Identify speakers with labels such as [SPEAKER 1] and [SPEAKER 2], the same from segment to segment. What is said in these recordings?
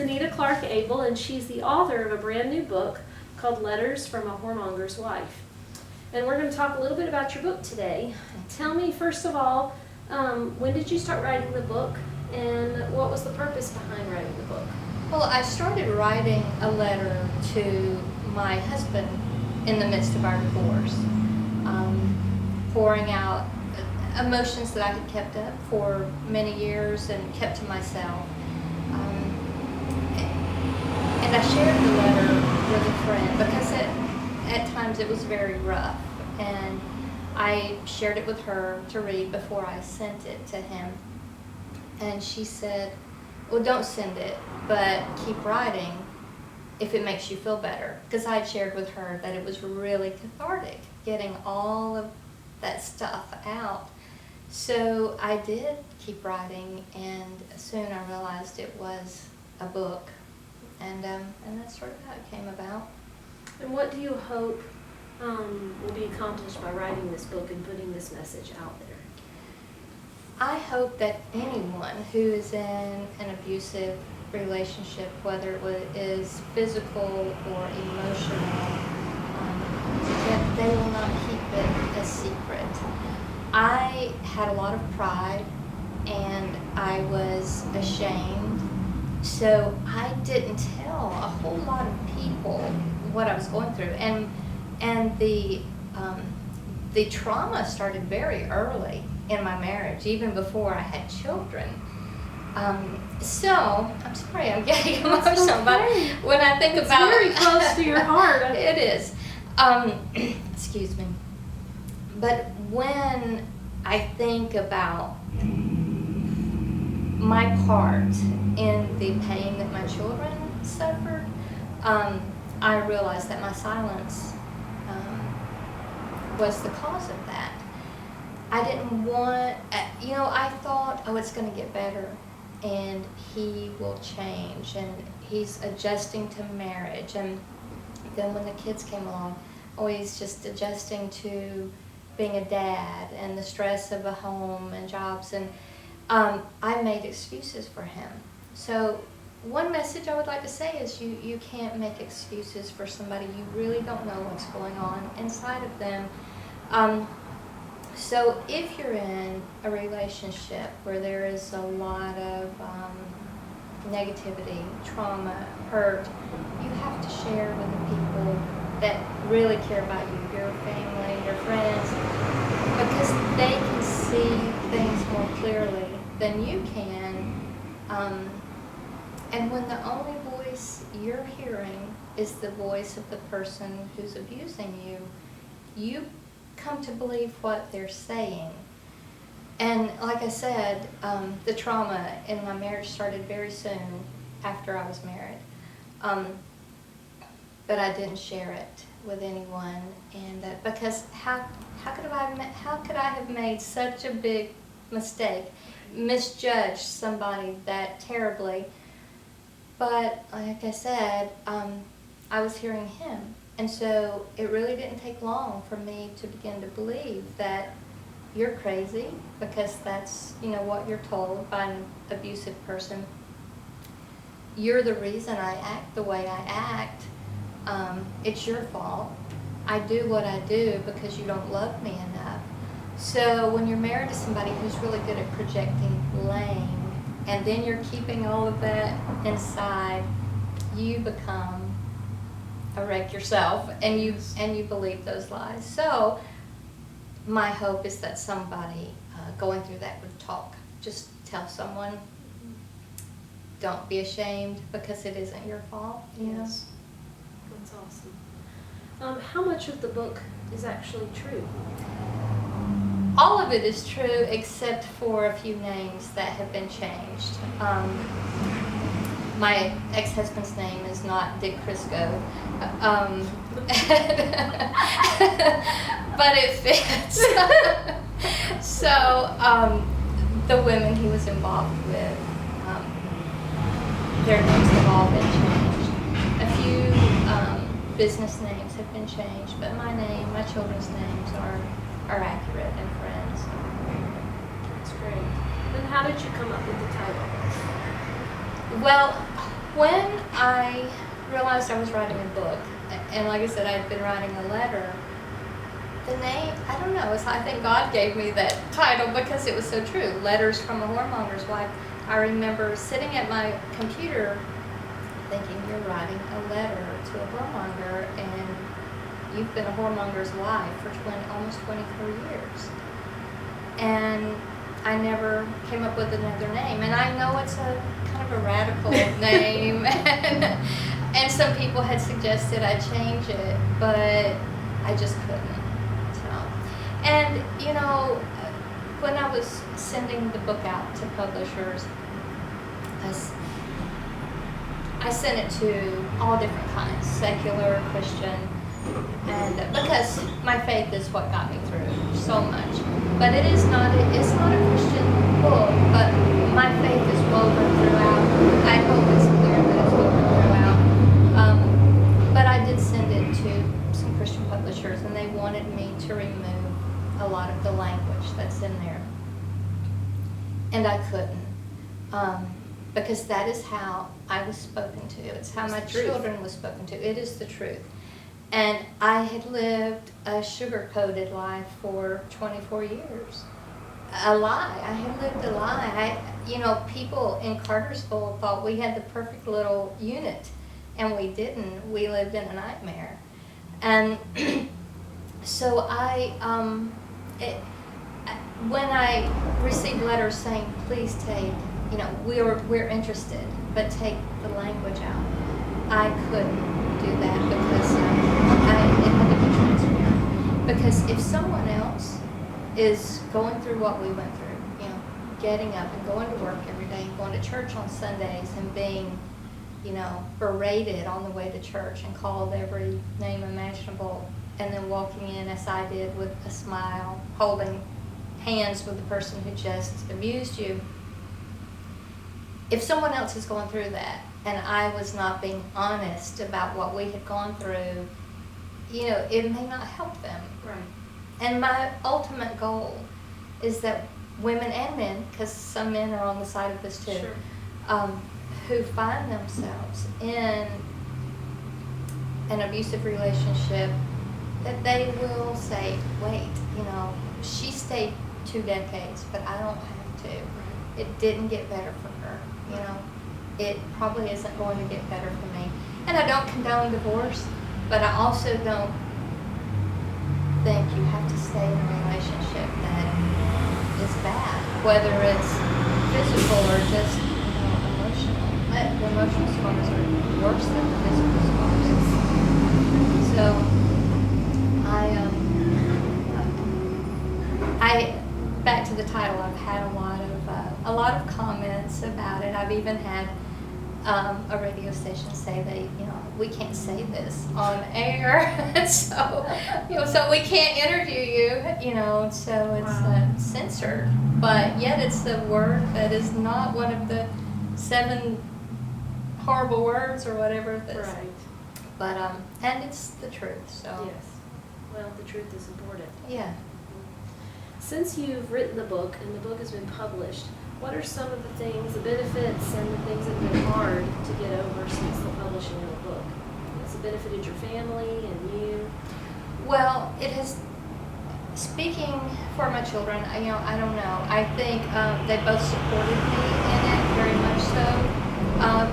[SPEAKER 1] Danita Clark Abel, and she's the author of a brand new book called Letters from a Whoremonger's Wife. And we're going to talk a little bit about your book today. Tell me, first of all, when did you start writing the book, and what was the purpose behind writing the book?
[SPEAKER 2] Well, I started writing a letter to my husband in the midst of our divorce, pouring out emotions that I had kept up for many years and kept to myself. And I shared the letter with a friend because at times it was very rough, and I shared it with her to read before I sent it to him. And she said, well, don't send it, but keep writing if it makes you feel better. Because I had shared with her that it was really cathartic, getting all of that stuff out. So I did keep writing, and soon I realized it was a book. And that's sort of how it came about.
[SPEAKER 1] And what do you hope will be accomplished by writing this book and putting this message out there?
[SPEAKER 2] I hope that anyone who is in an abusive relationship, whether it is physical or emotional, that they will not keep it a secret. I had a lot of pride, and I was ashamed, so I didn't tell a whole lot of people what I was going through, and the trauma started very early in my marriage, even before I had children. So I'm sorry, I'm getting emotional, but when I think about
[SPEAKER 1] it's very close to your heart.
[SPEAKER 2] It is. Excuse me. But when I think about my part in the pain that my children suffered, I realized that my silence was the cause of that. I didn't want, I thought, oh, it's going to get better, and he will change, and he's adjusting to marriage. And then when the kids came along, oh, he's just adjusting to being a dad and the stress of a home and jobs, and I made excuses for him. So one message I would like to say is you can't make excuses for somebody. You really don't know what's going on inside of them. So if you're in a relationship where there is a lot of negativity, trauma, hurt, you have to share with the people that really care about you, your family, your friends, because they can see things more clearly than you can. And when the only voice you're hearing is the voice of the person who's abusing you, you come to believe what they're saying. And like I said, the trauma in my marriage started very soon after I was married. But I didn't share it with anyone, and because how could I have made such a big mistake, misjudged somebody that terribly? But like I said, I was hearing him. And so it really didn't take long for me to begin to believe that you're crazy, because that's, what you're told by an abusive person. You're the reason I act the way I act. It's your fault. I do what I do because you don't love me enough. So when you're married to somebody who's really good at projecting blame, and then you're keeping all of that inside, you become a wreck yourself, and you believe those lies. So my hope is that somebody going through that would talk. Just tell someone, don't be ashamed, because it isn't your fault.
[SPEAKER 1] Yes, that's awesome. How much of the book is actually true?
[SPEAKER 2] All of it is true, except for a few names that have been changed. My ex-husband's name is not Dick Crisco, but it fits. So the women he was involved with, their names have all been changed. A few business names have been changed, but my name, my children's names are accurate and friends.
[SPEAKER 1] That's great. And how did you come up with the title?
[SPEAKER 2] Well, When I realized I was writing a book, and like I said, I had been writing a letter, the name, I don't know, I think God gave me that title because it was so true. Letters from a Whoremonger's Wife. I remember sitting at my computer thinking, you're writing a letter to a whoremonger, and you've been a whoremonger's wife for almost 24 years. And I never came up with another name. And I know it's a kind of a radical name, and some people had suggested I change it, but I just couldn't. So, and you know, when I was sending the book out to publishers, I sent it to all different kinds, secular, Christian, and because my faith is what got me through so much. But it's not a Christian book, but my faith is woven throughout. I hope it's clear that it's woven throughout. But I did send it to some Christian publishers, and they wanted me to remove a lot of the language that's in there. And I couldn't. Because that is how I was spoken to. It's how my children was spoken to. It is the truth. And I had lived a sugar-coated life for 24 years. A lie. I had lived a lie. People in Cartersville thought we had the perfect little unit, and we didn't. We lived in a nightmare. And so when I received letters saying, please take, we're interested, but take the language out, I couldn't do that because it had to be transparent. Because if someone else is going through what we went through, getting up and going to work every day and going to church on Sundays and being, berated on the way to church and called every name imaginable, and then walking in as I did with a smile, holding hands with the person who just abused you. If someone else is going through that, and I was not being honest about what we had gone through, it may not help them.
[SPEAKER 1] Right.
[SPEAKER 2] And my ultimate goal is that women and men, because some men are on the side of this too,
[SPEAKER 1] sure.
[SPEAKER 2] Who find themselves in an abusive relationship, that they will say, wait, she stayed 2 decades, but I don't have to. It didn't get better for her. It probably isn't going to get better for me. And I don't condone divorce, but I also don't think you have to stay in a relationship that is bad, whether it's physical or just emotional. The emotional scars are worse than the physical scars. So back to the title, I've had a lot of comments about it. I've even had a radio station say we can't say this on air, so we can't interview you, so it's censored. But yet it's the word that is not one of the 7 horrible words or whatever it is.
[SPEAKER 1] Right.
[SPEAKER 2] But and it's the truth. So
[SPEAKER 1] yes. Well, the truth is important.
[SPEAKER 2] Yeah.
[SPEAKER 1] Since you've written the book and the book has been published, what are some of the things, the benefits and the things that have been hard to get over since the publishing of the book? Has it benefited your family and you?
[SPEAKER 2] Well, it has. Speaking for my children, I don't know. I think they both supported me in it very much so.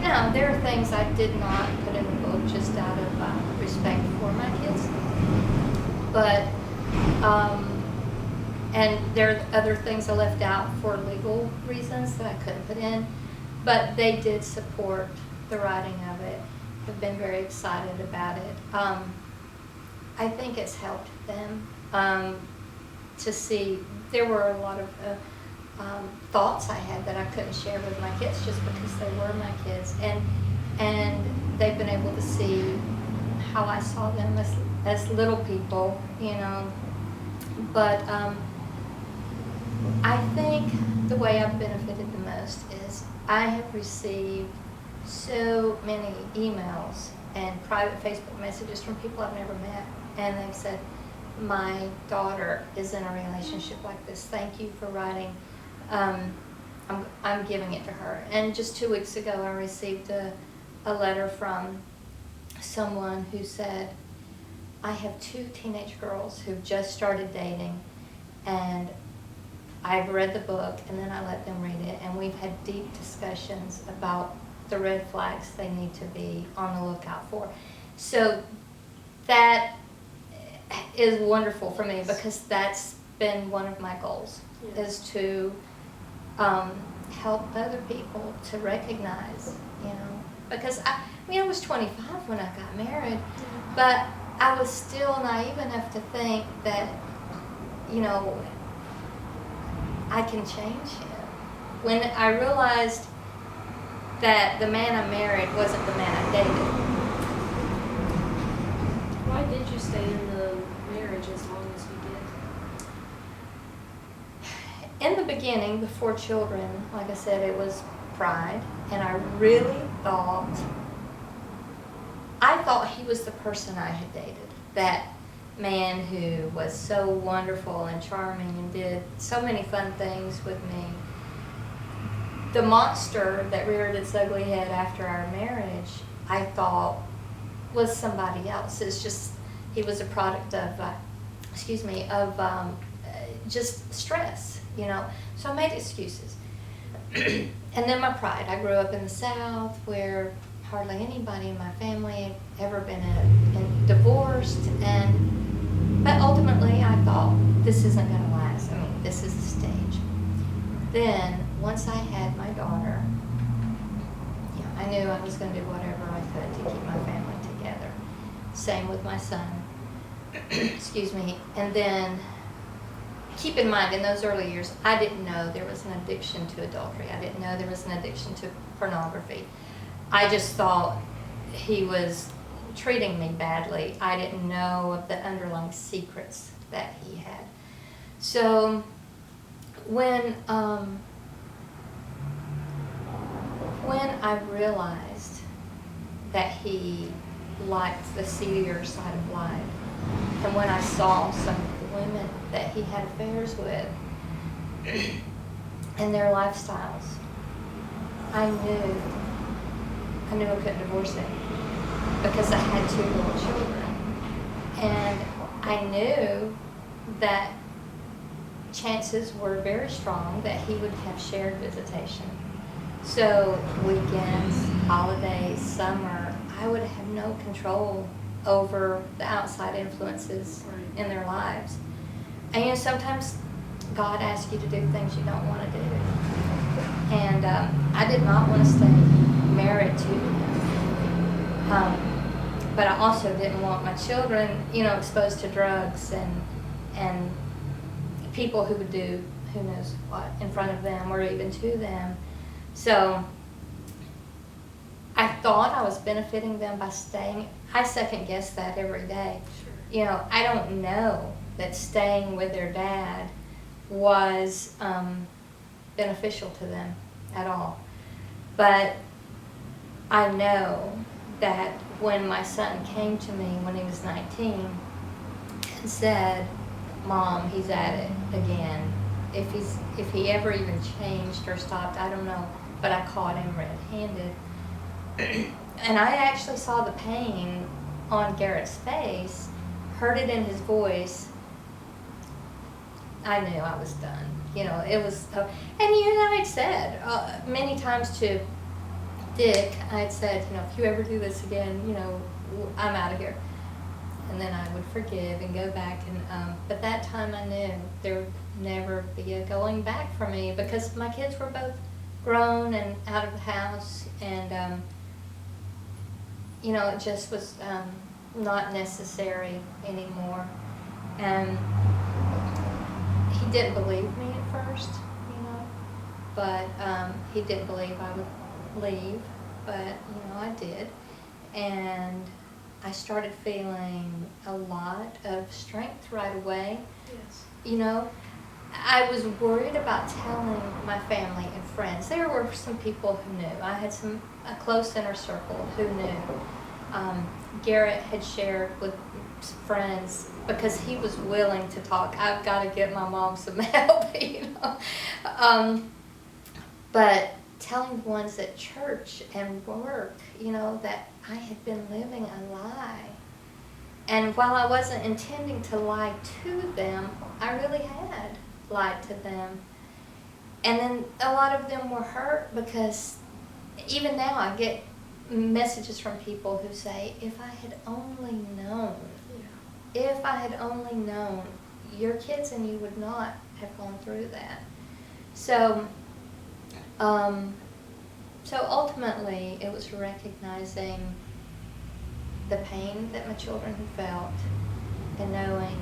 [SPEAKER 2] Now, there are things I did not put in the book just out of respect for my kids. But and there are other things I left out for legal reasons that I couldn't put in. But they did support the writing of it. Have been very excited about it. I think it's helped them to see. There were a lot of thoughts I had that I couldn't share with my kids just because they were my kids, and they've been able to see how I saw them as little people, But I think the way I've benefited the most is I have received so many emails and private Facebook messages from people I've never met, and they've said, my daughter is in a relationship like this. Thank you for writing. I'm giving it to her. And just 2 weeks ago, I received a a letter from someone who said, I have 2 teenage girls who've just started dating, and I've read the book and then I let them read it, and we've had deep discussions about the red flags they need to be on the lookout for. So that is wonderful for me, because that's been one of my goals, is to help other people to recognize, because I was 25 when I got married, but I was still naive enough to think that, I can change him. When I realized that the man I married wasn't the man I dated.
[SPEAKER 1] Why did you stay in the marriage as long as you did?
[SPEAKER 2] In the beginning, before children, like I said, it was pride, and I really thought he was the person I had dated. That man who was so wonderful and charming and did so many fun things with me. The monster that reared its ugly head after our marriage, I thought was somebody else. It's just, he was a product of, just stress, So I made excuses. And then my pride. I grew up in the South, where hardly anybody in my family had ever been divorced, but ultimately I thought, this isn't going to last. This is a stage. Then, once I had my daughter, I knew I was going to do whatever I could to keep my family together. Same with my son. And then, keep in mind, in those early years, I didn't know there was an addiction to adultery. I didn't know there was an addiction to pornography. I just thought he was treating me badly. I didn't know of the underlying secrets that he had. So when I realized that he liked the seedier side of life, and when I saw some of the women that he had affairs with and their lifestyles, I knew I couldn't divorce him, because I had 2 little children. And I knew that chances were very strong that he would have shared visitation. So weekends, holidays, summer, I would have no control over the outside influences in their lives. And sometimes God asks you to do things you don't want to do. And I did not want to stay married to him. But I also didn't want my children, exposed to drugs and people who would do who knows what in front of them or even to them. So I thought I was benefiting them by staying. I second guess that every day. Sure. I don't know that staying with their dad was beneficial to them at all. But I know that when my son came to me when he was 19 and said, Mom, he's at it again. If he ever even changed or stopped, I don't know, but I caught him red-handed. And I actually saw the pain on Garrett's face, heard it in his voice. I knew I was done. It was, and I'd said many times to Dick, I'd said, if you ever do this again, I'm out of here. And then I would forgive and go back. But that time I knew there would never be a going back for me, because my kids were both grown and out of the house, and it just was not necessary anymore. And he didn't believe me at first, but he didn't believe I would leave, but I did, and I started feeling a lot of strength right away.
[SPEAKER 1] Yes.
[SPEAKER 2] I was worried about telling my family and friends. There were some people who knew. I had a close inner circle who knew. Garrett had shared with friends because he was willing to talk. I've got to get my mom some help, But telling the ones at church and work, you know, that I had been living a lie. And while I wasn't intending to lie to them, I really had lied to them. And then a lot of them were hurt because even now I get messages from people who say, if I had only known, if I had only known, your kids and you would not have gone through that. So, so ultimately it was recognizing the pain that my children had felt and knowing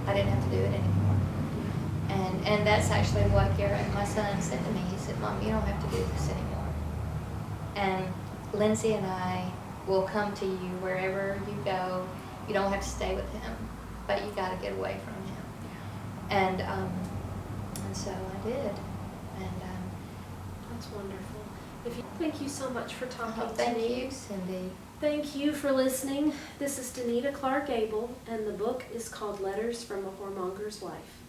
[SPEAKER 2] I didn't have to do it anymore. And that's actually what Garrett, my son, said to me. He said, Mom, you don't have to do this anymore. And Lindsay and I will come to you wherever you go. You don't have to stay with him, but you got to get away from him. And so I did. And
[SPEAKER 1] That's wonderful. Thank you so much for talking to me.
[SPEAKER 2] thank you, Cindy.
[SPEAKER 1] Thank you for listening. This is Danita Clark Abel, and the book is called Letters from a Whoremonger's Wife.